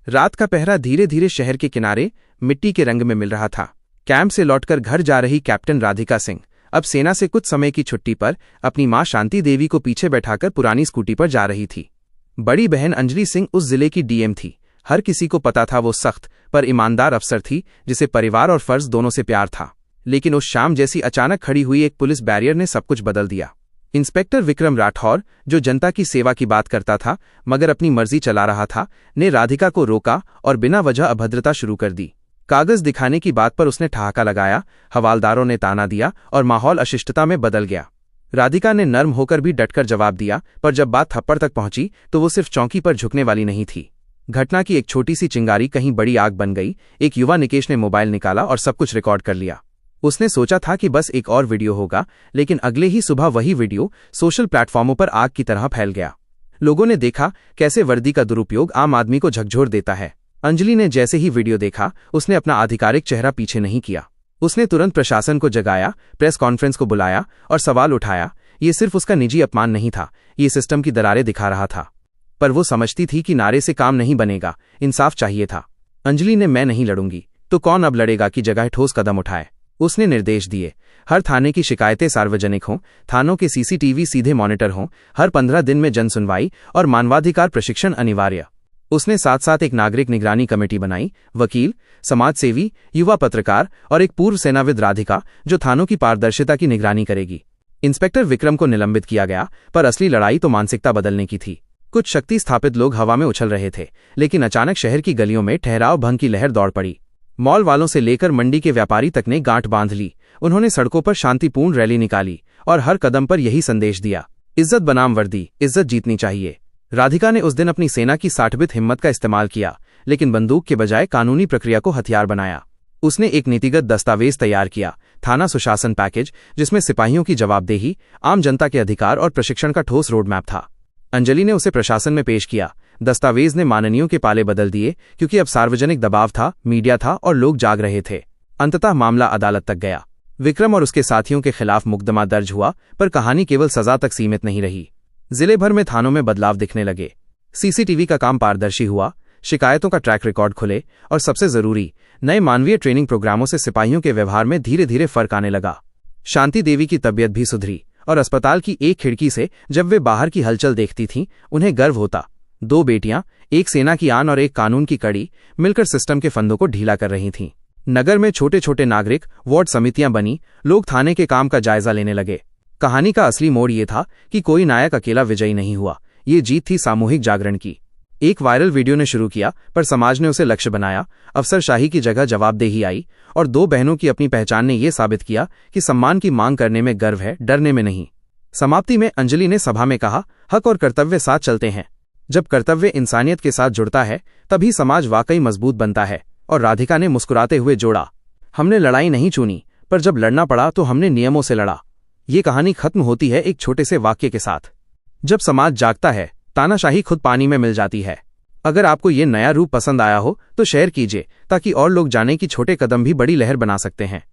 रात का पहरा धीरे धीरे शहर के किनारे मिट्टी के रंग में मिल रहा था। कैंप से लौटकर घर जा रही कैप्टन राधिका सिंह अब सेना से कुछ समय की छुट्टी पर अपनी मां शांति देवी को पीछे बैठाकर पुरानी स्कूटी पर जा रही थी। बड़ी बहन अंजलि सिंह उस जिले की डीएम थी। हर किसी को पता था वो सख्त पर ईमानदार अफसर थी जिसे परिवार और फर्ज दोनों से प्यार था। लेकिन उस शाम जैसी अचानक खड़ी हुई एक पुलिस बैरियर ने सब कुछ बदल दिया। इंस्पेक्टर विक्रम राठौर, जो जनता की सेवा की बात करता था मगर अपनी मर्जी चला रहा था, ने राधिका को रोका और बिना वजह अभद्रता शुरू कर दी। कागज दिखाने की बात पर उसने ठहाका लगाया, हवालदारों ने ताना दिया और माहौल अशिष्टता में बदल गया। राधिका ने नर्म होकर भी डटकर जवाब दिया, पर जब बात थप्पड़ तक पहुंची तो वो सिर्फ चौकी पर झुकने वाली नहीं थी। घटना की एक छोटी सी चिंगारी कहीं बड़ी आग बन गई। एक युवा निकेश ने मोबाइल निकाला और सब कुछ रिकॉर्ड कर लिया। उसने सोचा था कि बस एक और वीडियो होगा, लेकिन अगले ही सुबह वही वीडियो सोशल प्लेटफॉर्मों पर आग की तरह फैल गया। लोगों ने देखा कैसे वर्दी का दुरुपयोग आम आदमी को झकझोर देता है। अंजलि ने जैसे ही वीडियो देखा, उसने अपना आधिकारिक चेहरा पीछे नहीं किया। उसने तुरंत प्रशासन को जगाया, प्रेस कॉन्फ्रेंस को बुलाया और सवाल उठाया। ये सिर्फ उसका निजी अपमान नहीं था, ये सिस्टम की दरारें दिखा रहा था। पर वो समझती थी कि नारे से काम नहीं बनेगा, इंसाफ चाहिए था। अंजलि ने मैं नहीं लड़ूंगी तो कौन अब लड़ेगा की जगह ठोस कदम उठाए। उसने निर्देश दिए, हर थाने की शिकायतें सार्वजनिक हों, थानों के सीसीटीवी सीधे मॉनिटर हों, हर 15 दिन में जनसुनवाई और मानवाधिकार प्रशिक्षण अनिवार्य। उसने साथ साथ एक नागरिक निगरानी कमेटी बनाई। वकील, समाजसेवी, युवा पत्रकार और एक पूर्व सेनाविद राधिका, जो थानों की पारदर्शिता की निगरानी करेगी। इंस्पेक्टर विक्रम को निलंबित किया गया, पर असली लड़ाई तो मानसिकता बदलने की थी। कुछ शक्ति स्थापित लोग हवा में उछल रहे थे, लेकिन अचानक शहर की गलियों में ठहराव भंग की लहर दौड़ पड़ी। मॉल वालों से लेकर मंडी के व्यापारी तक ने गांठ बांध ली। उन्होंने सड़कों पर शांतिपूर्ण रैली निकाली और हर कदम पर यही संदेश दिया, इज्जत बनाम वर्दी, इज्जत जीतनी चाहिए। राधिका ने उस दिन अपनी सेना की साठबित हिम्मत का इस्तेमाल किया, लेकिन बंदूक के बजाय कानूनी प्रक्रिया को हथियार बनाया। उसने एक नीतिगत दस्तावेज तैयार किया, थाना सुशासन पैकेज, जिसमें सिपाहियों की जवाबदेही, आम जनता के अधिकार और प्रशिक्षण का ठोस रोडमैप था। अंजलि ने उसे प्रशासन में पेश किया। दस्तावेज ने माननीयों के पाले बदल दिए, क्योंकि अब सार्वजनिक दबाव था, मीडिया था और लोग जाग रहे थे। अंततः मामला अदालत तक गया। विक्रम और उसके साथियों के खिलाफ मुकदमा दर्ज हुआ, पर कहानी केवल सजा तक सीमित नहीं रही। जिले भर में थानों में बदलाव दिखने लगे। सीसीटीवी का काम पारदर्शी हुआ, शिकायतों का ट्रैक रिकॉर्ड खुले और सबसे जरूरी, नए मानवीय ट्रेनिंग प्रोग्रामों से सिपाहियों के व्यवहार में धीरे धीरे फर्क आने लगा। शांति देवी की तबीयत भी सुधरी और अस्पताल की एक खिड़की से जब वे बाहर की हलचल देखती थीं, उन्हें गर्व होता। 2 बेटियां, एक सेना की आन और एक कानून की कड़ी, मिलकर सिस्टम के फंदों को ढीला कर रही थीं। नगर में छोटे छोटे नागरिक वार्ड समितियां बनी, लोग थाने के काम का जायजा लेने लगे। कहानी का असली मोड़ ये था कि कोई नायक अकेला विजयी नहीं हुआ, ये जीत थी सामूहिक जागरण की। एक वायरल वीडियो ने शुरू किया, पर समाज ने उसे लक्ष्य बनाया। अफसरशाही की जगह जवाबदेही आई और 2 बहनों की अपनी पहचान ने यह साबित किया कि सम्मान की मांग करने में गर्व है, डरने में नहीं। समाप्ति में अंजलि ने सभा में कहा, हक और कर्तव्य साथ चलते हैं। जब कर्तव्य इंसानियत के साथ जुड़ता है, तभी समाज वाकई मजबूत बनता है। और राधिका ने मुस्कुराते हुए जोड़ा, हमने लड़ाई नहीं चुनी, पर जब लड़ना पड़ा तो हमने नियमों से लड़ा। ये कहानी खत्म होती है एक छोटे से वाक्य के साथ, जब समाज जागता है, तानाशाही खुद पानी में मिल जाती है। अगर आपको ये नया रूप पसंद आया हो तो शेयर कीजिए, ताकि और लोग जाने कि छोटे कदम भी बड़ी लहर बना सकते हैं।